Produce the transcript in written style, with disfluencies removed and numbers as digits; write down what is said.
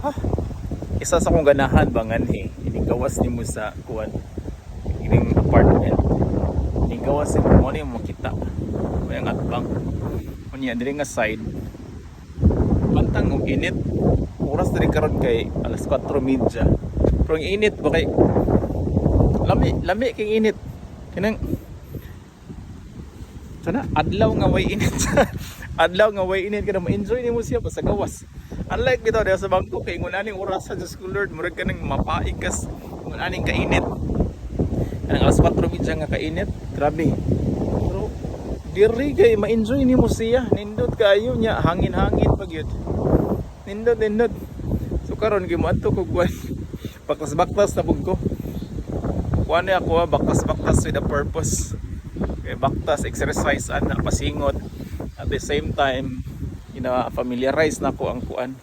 Ha? Isa sa kong ganahan bangan ining gawas nimo sa kuan, ining apartment. Ining gawas nimo mo ni makita. May ang atbang. Unya diri nga side. Bantang og init. Oras diri karon kay alas 4:30. Pero ang init ba kay lami kay init. Kanang sana adlaw nga way init. Adlaw nga way init kada ma-enjoy nimo siya pa sa gawas. Unlike bitaw diha sa bangko kay ngun aning orasan sa school Lord murag kanang mapaikas ngun aning kainit. Kanang alas 4:30 nga kainit, grabe. Pero diri kay ma-enjoy nimo siya, nindot kayo nya hangin-hangin pag yun. Nindot. So karon gimadto ko kuan. Baktas-baktas na pug ko. Kuan ni ako baktas-baktas with a purpose. Kay baktas exercise ana pasingot at the same time familiarize na ko ang kuan